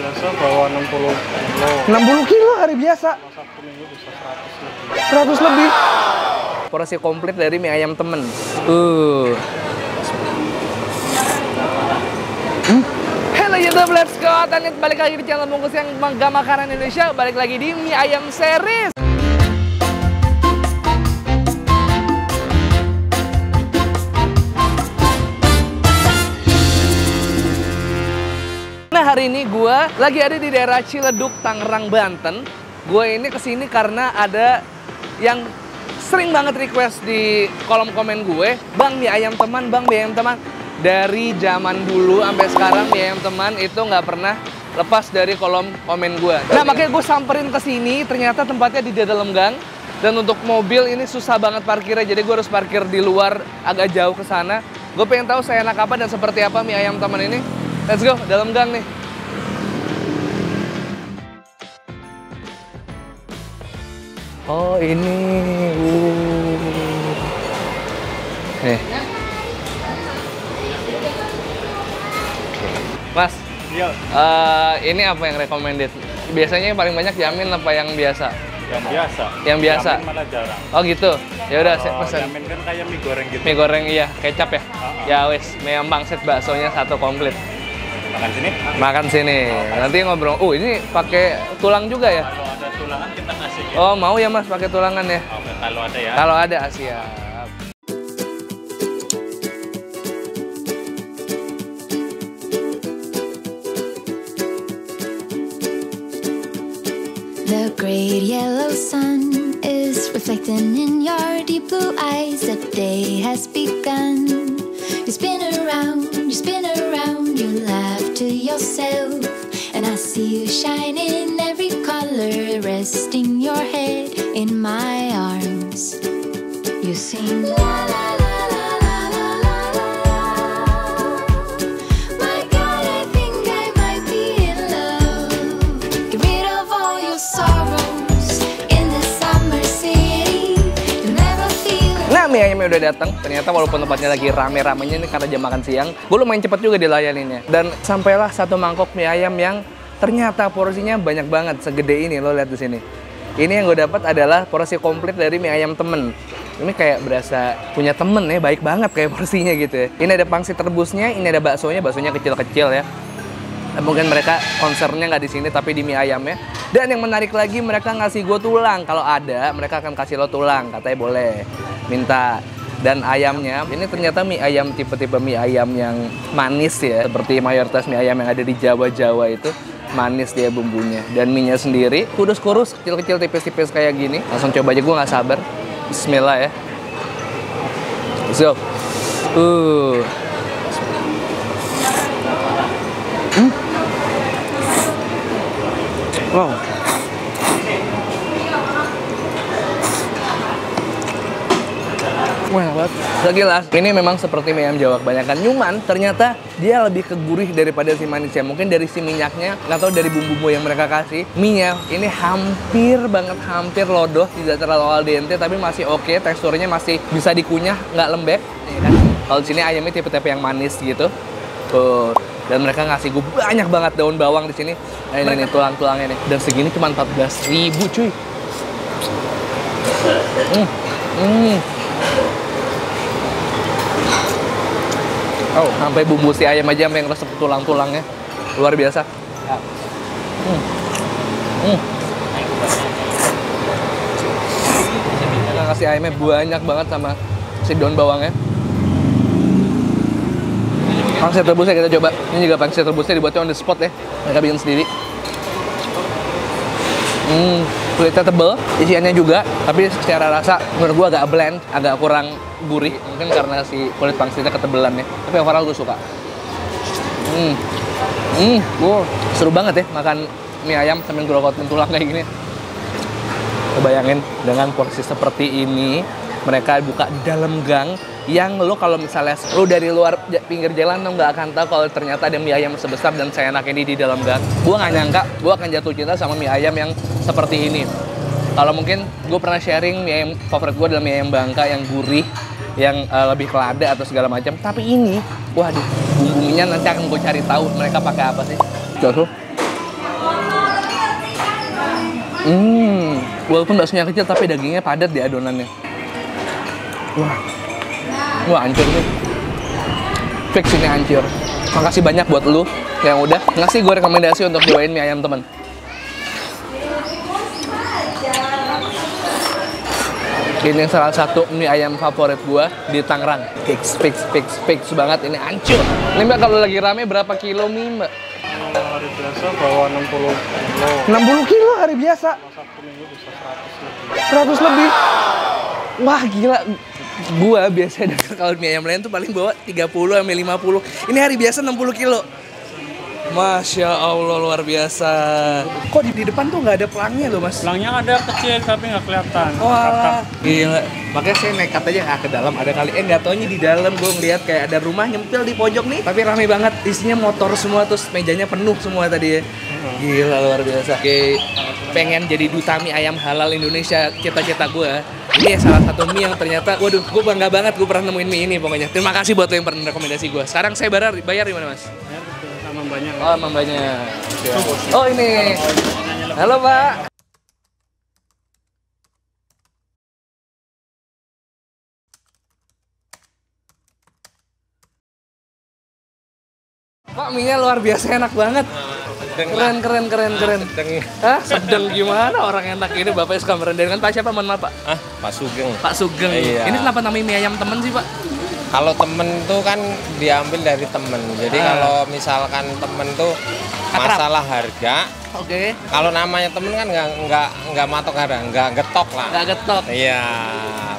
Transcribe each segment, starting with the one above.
Biasa bawa 60 kilo. 60 kilo hari biasa. Kalau Sabtu Minggu bisa 100 lebih. 100 lebih. Porsi komplit dari mie ayam temen. Halo YouTube, let's go. Tanit balik lagi di channel bungkus yang Mangga Makanan Indonesia. Balik lagi di mie ayam series. Nah, hari ini gue lagi ada di daerah Ciledug, Tangerang, Banten. Gue ini kesini karena ada yang sering banget request di kolom komen gue, Bang, mie ayam teman, Bang, mie ayam teman. Dari zaman dulu sampai sekarang mie ayam teman itu nggak pernah lepas dari kolom komen gue. Nah, makanya gue samperin ke sini. Ternyata tempatnya di dalam gang. Dan untuk mobil ini susah banget parkirnya, jadi gue harus parkir di luar agak jauh ke sana. Gue pengen tahu seenak apa dan seperti apa mie ayam teman ini. Let's go, dalam gang nih. Oh, ini. Nih. Mas, Iya, ini apa yang recommended? Biasanya yang paling banyak yamin apa yang biasa? yang biasa. Yang biasa? Yamin malah jarang. Oh gitu? Ya udah, saya Kalau pesan. yamin kan kayak mie goreng gitu. Mie goreng, iya, kecap ya? Ya wes, mie ayam pangsit baksonya satu komplit. Makan sini. Makan sini. Nanti ngobrol. Ini pakai tulang juga ya? Kalau ada tulangan kita kasih. Ya. Oh, mau ya Mas pakai tulangan ya? Oke, kalau ada ya. Kalau ada, siap. The great yellow sun is reflecting in your deep blue eyes. The day has begun. You spin around, you laugh to yourself. And I see you shine in every color, resting your head in my arms. You sing la la la la la la la la. My God, I think I might be in love. Get rid of all your sorrows in the summer city. You'll never feel. Nah, mie ayamnya udah datang. Ternyata walaupun tempatnya lagi rame-ramenya ini karena jam makan siang, gue lumayan cepet juga dilayaninnya. Dan sampailah satu mangkok mie ayam yang ternyata porsinya banyak banget, segede ini. Lo lihat di sini. Ini yang gue dapat adalah porsi komplit dari mie ayam temen. Ini kayak berasa punya temen ya, baik banget kayak porsinya gitu ya. Ini ada pangsit rebusnya, ini ada baksonya kecil-kecil ya. Mungkin mereka concernnya nggak di sini tapi di mie ayamnya. Dan yang menarik lagi, mereka ngasih gue tulang. Kalau ada, mereka akan kasih lo tulang. Katanya boleh minta. Dan ayamnya, ini ternyata mie ayam tipe-tipe mie ayam yang manis ya. Seperti mayoritas mie ayam yang ada di Jawa-Jawa itu. Manis dia bumbunya. Dan mie-nya sendiri, kurus-kurus, kecil-kecil, tipis-tipis kayak gini. Langsung coba aja, gue nggak sabar. Bismillah ya. Let's go. Wow. Wah, banget. Sekilas, ini memang seperti mie ayam Jawa kebanyakan. Nyuman, ternyata dia lebih ke gurih daripada si manisnya. Mungkin dari si minyaknya, atau dari bumbu-bumbu yang mereka kasih. Mie-nya ini hampir banget, hampir lodoh. Tidak terlalu al dente, tapi masih oke. Teksturnya masih bisa dikunyah, nggak lembek. Nih, kan? Kalau di sini ayamnya tipe-tipe yang manis gitu. Tuh. Dan mereka ngasih gue banyak banget daun bawang di sini. Nah, ini nih tulang-tulangnya nih. Dan segini cuma 14.000, cuy. Oh, sampai bumbu si ayam aja sampai ngeresep tulang-tulangnya. Luar biasa. Mereka ngasih ayamnya banyak banget sama si daun bawangnya. Pangsit rebusnya kita coba. Ini juga pangsit rebusnya dibuatnya on the spot ya. Mereka bikin sendiri. Kulitnya tebel, isiannya juga, tapi secara rasa menurut gua agak bland, agak kurang gurih. Mungkin karena si kulit pangsitnya ketebelannya. Tapi overall gue suka. Wow, seru banget ya makan mie ayam sambil grogotin tulang kayak gini. Kebayangin dengan porsi seperti ini, mereka buka di dalam gang. Yang lo kalau misalnya lo dari luar pinggir jalan lo nggak akan tahu kalau ternyata ada mie ayam sebesar dan seenak ini di dalam gang. Gue nggak nyangka gue akan jatuh cinta sama mie ayam yang seperti ini. Kalau mungkin gue pernah sharing mie ayam favorit gue adalah mie ayam Bangka yang gurih, yang lebih ke lada atau segala macam. Tapi ini, waduh, bumbunya nanti akan gue cari tahu mereka pakai apa sih. Tuh. Walaupun baksonya kecil tapi dagingnya padat di adonannya. Wah hancur nih. Fix ini hancur. Makasih banyak buat lu yang udah ngasih gue rekomendasi untuk cobain mie ayam teman. Ini salah satu mie ayam favorit gua di Tangerang. Fix banget, ini hancur. Ini Mbak kalau lagi rame berapa kilo mie Mbak? Hari biasa bawa 60 kilo. 60 kilo hari biasa? Satu minggu bisa 100 lebih. 100 lebih? Wah gila. Gua biasanya kalau mie ayam lain tuh paling bawa 30 sampai 50. Ini hari biasa 60 kilo. Masya Allah luar biasa. Kok di depan tuh nggak ada pelangnya loh Mas? Pelangnya ada kecil tapi nggak kelihatan. Wah, gila. Makanya saya nekat aja ke dalam ada kali. Nggak taunya di dalam gue ngeliat kayak ada rumah nyempil di pojok nih. Tapi rame banget, isinya motor semua, terus mejanya penuh semua tadi ya. Gila luar biasa. Oke, pengen jadi duta mie ayam halal Indonesia, cita-cita gue. Ini salah satu mie yang ternyata, waduh, gue bangga banget gue pernah nemuin mie ini pokoknya. Terima kasih buat lo yang pernah rekomendasi gue. Sekarang saya bayar di mana Mas? Sama banyak. Oh, mambanya. Oh, ini. Halo, Pak. Pak, mie-nya luar biasa enak banget. Keren. Hah? Sedang gimana orang enak ini? Bapaknya suka merendahkan. Pak siapa? Mohon maaf, Pak. Pak Sugeng. Pak Sugeng. Iya. Ini kenapa namanya mie ayam temen sih, Pak? Kalau temen tuh kan diambil dari temen. Jadi kalau misalkan temen tuh masalah harga. Oke. Kalau namanya temen kan nggak matok harga, nggak getok lah. Nggak getok. Iya,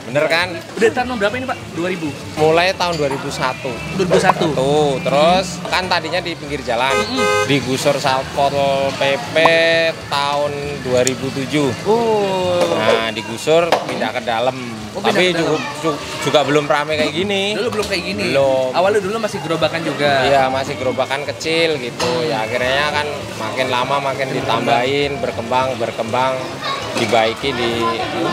bener kan? Udah tahun berapa ini, Pak? 2000. Mulai tahun 2001. 2001. Tuh, terus kan tadinya di pinggir jalan. Digusur Satpol PP tahun 2007. Oh. Nah, digusur pindah ke dalam. Oh, pindah Tapi ke dalam. juga belum ramai kayak gini. Dulu belum kayak gini. Belum. Awalnya dulu masih gerobakan juga. Iya, masih gerobakan kecil gitu. Ya akhirnya kan makin lama makin ditambahin, berkembang, dibaiki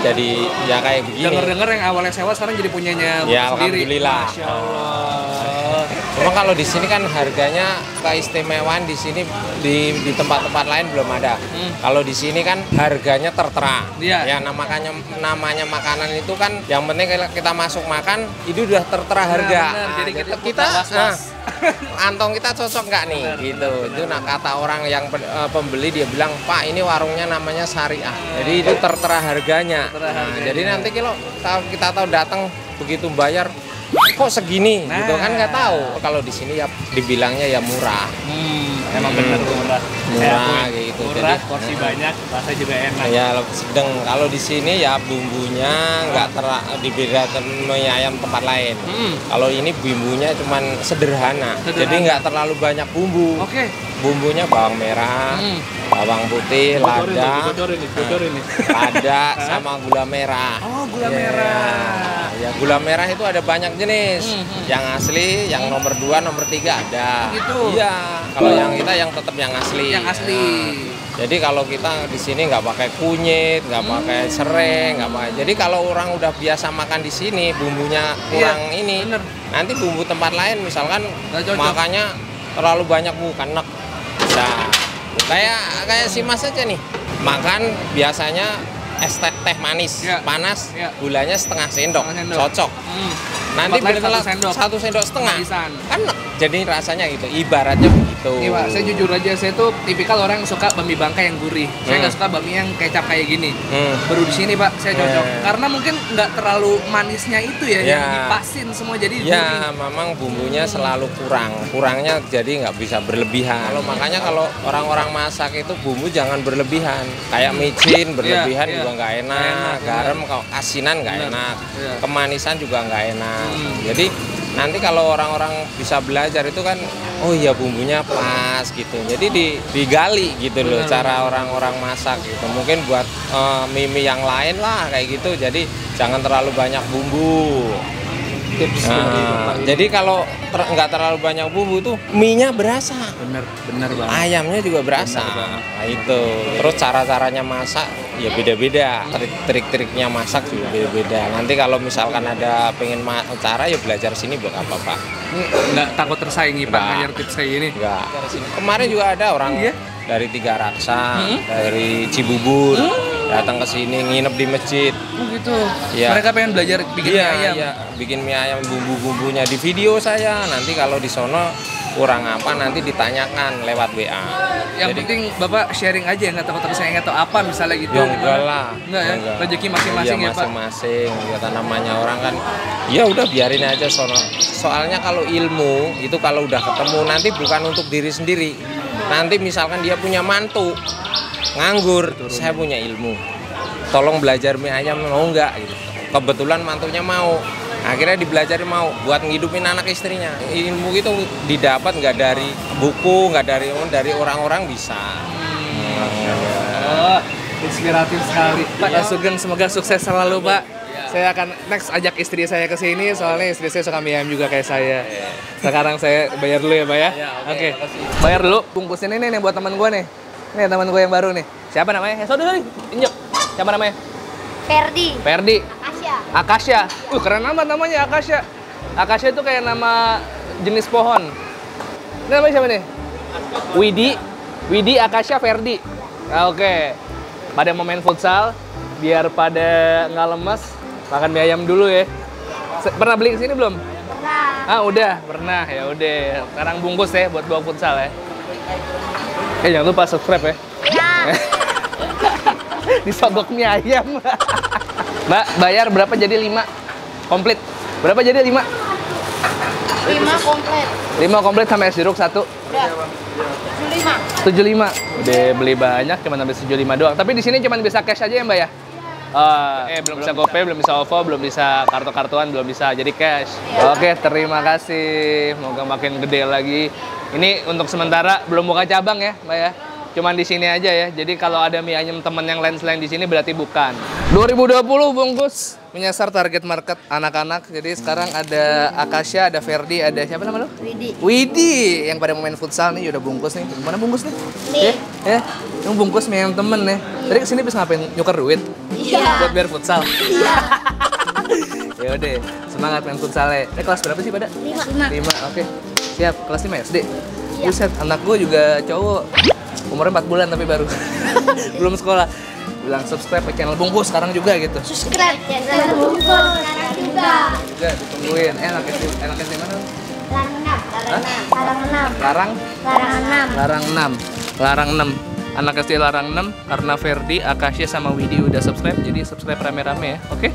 jadi ya kayak begini. Dengar-dengar yang awalnya sewa sekarang jadi punyanya Ya sendiri. alhamdulillah. Masya Allah. Cuma kalau di sini kan harganya keistimewaan di sini di tempat-tempat lain belum ada. Kalau di sini kan harganya tertera. Iya. Ya namanya makanan itu kan yang penting kalau kita masuk makan itu udah tertera harga. benar. Jadi kita was-was. Antong kita cocok nggak nih gitu. Itu kata orang yang pembeli dia bilang, "Pak, ini warungnya namanya Syariah." Jadi itu tertera harganya. Jadi nanti kalau kita tahu datang begitu bayar kok segini gitu kan nggak tahu. Kalau di sini ya dibilangnya ya murah. Emang bener murah. Murah gitu. Murah, Jadi porsi banyak, rasa juga enak. ya sedang. Kalau di sini ya bumbunya nggak dibeda mie ayam tempat lain. Kalau ini bumbunya cuman sederhana. Jadi nggak terlalu banyak bumbu. Oke. Bumbunya bawang merah, bawang putih, lada, lada sama gula merah. Oh, gula merah. Ya gula merah itu ada banyak jenis. Yang asli, yang nomor 2, nomor 3 ada. Gitu. Iya. Kalau yang kita yang tetap yang asli. Yang asli. Nah, jadi kalau kita di sini nggak pakai kunyit, nggak pakai serai, nggak pakai. Jadi kalau orang udah biasa makan di sini, bumbunya kurang ini. bener. Nanti bumbu tempat lain, misalkan Nggak cocok. makannya terlalu banyak bukan enak. Nah, kayak si Mas aja nih. Makan biasanya es teh manis, Iya. panas, Iya. gulanya setengah sendok, Setengah sendok. cocok. Nanti Tempat lain bener 1 sendok setengah, Manisan. kan jadi rasanya gitu, ibaratnya begitu. Nih Pak, saya jujur aja, saya tuh tipikal orang yang suka bakmi bangka yang gurih. Saya nggak suka bakmi yang kecap kayak gini. Baru di sini Pak, saya cocok. Karena mungkin nggak terlalu manisnya itu ya, yang dipasin semua jadi gurih. Ya, memang bumbunya selalu kurangnya jadi nggak bisa berlebihan. Makanya kalau orang-orang masak itu bumbu jangan berlebihan. Kayak micin berlebihan Iya. juga nggak enak. Garam kalau asinan nggak enak. Iya. Kemanisan juga nggak enak. Jadi nanti kalau orang-orang bisa belajar itu kan, oh iya bumbunya pas gitu. Jadi digali gitu loh cara orang-orang masak gitu. Mungkin buat mie yang lain lah kayak gitu. Jadi jangan terlalu banyak bumbu. Jadi kalau nggak terlalu banyak bumbu tuh mie-nya berasa. Bener banget. Ayamnya juga berasa. Nah itu. Terus cara-caranya masak ya beda-beda. Trik-triknya masak juga beda-beda. Nanti kalau misalkan ada pengen cara ya belajar sini buat apa Pak? Nggak takut tersaingi Pak, Nggak. ngajar tips kayak gini. Enggak. Kemarin juga ada orang Iya? dari Tiga Raksa, dari Cibubur. datang ke sini nginep di masjid. Oh gitu. Iya. Mereka pengen belajar bikin mie ayam. Iya, bikin mie ayam bumbu-bumbunya di video saya. Nanti kalau di sono kurang apa nanti ditanyakan lewat WA. Yang penting Bapak sharing aja, nggak tahu saya nggak tahu apa misalnya gitu. Ya enggak lah. Enggak ya? Rezeki masing-masing iya, ya Pak? masing-masing. Ya namanya orang kan, ya udah biarin aja sono. Soalnya kalau ilmu, itu kalau udah ketemu nanti bukan untuk diri sendiri. Nanti misalkan dia punya mantu, nganggur, saya punya ilmu. Tolong belajar mie ayam, mau nggak? Gitu. Kebetulan mantunya mau. Akhirnya dibelajari mau buat ngidupin anak istrinya. Ilmu itu didapat nggak dari buku, nggak dari orang-orang bisa. Oh, inspiratif sekali. Pak Sugeng, semoga sukses selalu Pak. Saya akan next ajak istri saya ke sini, soalnya istri saya suka mie ayam juga kayak saya. Sekarang saya bayar dulu ya Pak ya. Oke. Bayar dulu. Bungkus ini nih buat teman gue nih. Nih teman gue yang baru nih. Siapa namanya? Sorry, injek. Siapa namanya? Ferdi. Akasha. Keren amat namanya Akasha. Akasha itu kayak nama jenis pohon. Ini namanya siapa nih? Widi Akasha Ferdi. Oke. Pada mau main futsal, biar pada nggak lemes, makan mie ayam dulu ya. Pernah beli ke sini belum? Pernah. Udah, pernah. Ya udah. Sekarang bungkus ya buat bawa futsal ya. Jangan lupa subscribe ya. Iya. Disogok mie ayam. Mbak, bayar berapa jadi 5 komplit? Berapa jadi 5? 5 komplit. 5 komplit sama es jeruk 1. Udah. 75. Udah beli banyak, cuma habis 75 doang. Tapi di sini cuma bisa cash aja ya, Mbak ya? Belum bisa GoPay, belum bisa OVO, belum bisa kartu-kartuan, belum bisa jadi cash. Oke, terima kasih. Semoga makin gede lagi. Ini untuk sementara belum buka cabang ya, Mbak ya? Cuman di sini aja ya. Jadi kalau ada mie ayam temen yang lain selain di sini berarti bukan. 2020 bungkus menyasar target market anak-anak. Jadi sekarang ada Akasha, ada Ferdi, ada siapa nama lu? Widi yang pada mau main futsal nih udah bungkus nih. Mana bungkus nih? Nih. Ya, yang bungkus mie ayam temen nih. Tadi kesini bisa ngapain? Nyuker duit? Iya. Buat biar futsal. Iya. Ya udah, semangat main futsalnya. Kelas berapa sih pada? 5. Oke. Siap, kelas 5 SD. Buset, anak gue juga cowok. Umurnya 4 bulan tapi baru. Belum sekolah. Bilang subscribe ke channel Bungkus sekarang juga gitu. Subscribe channel Bungkus sekarang juga. Juga ditungguin. Enaknya di mana? Larang 6. Anak SD Larang 6 karena Ferdi, Akasha sama Widi udah subscribe, jadi subscribe rame-rame ya. Oke?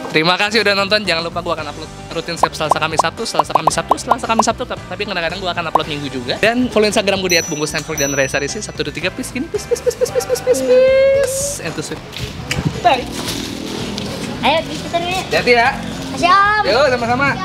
Terima kasih udah nonton. Jangan lupa gue akan upload rutin setiap Selasa Kamis Sabtu, tapi kadang-kadang gue akan upload Minggu juga. Dan follow Instagram gue di @bungkus_handphone dan Reza Rizky 1 2 3 peace gini peace and to sweet. Bye. Ayo kita dulu. Hati ya. Kasih Om. Yuk sama-sama.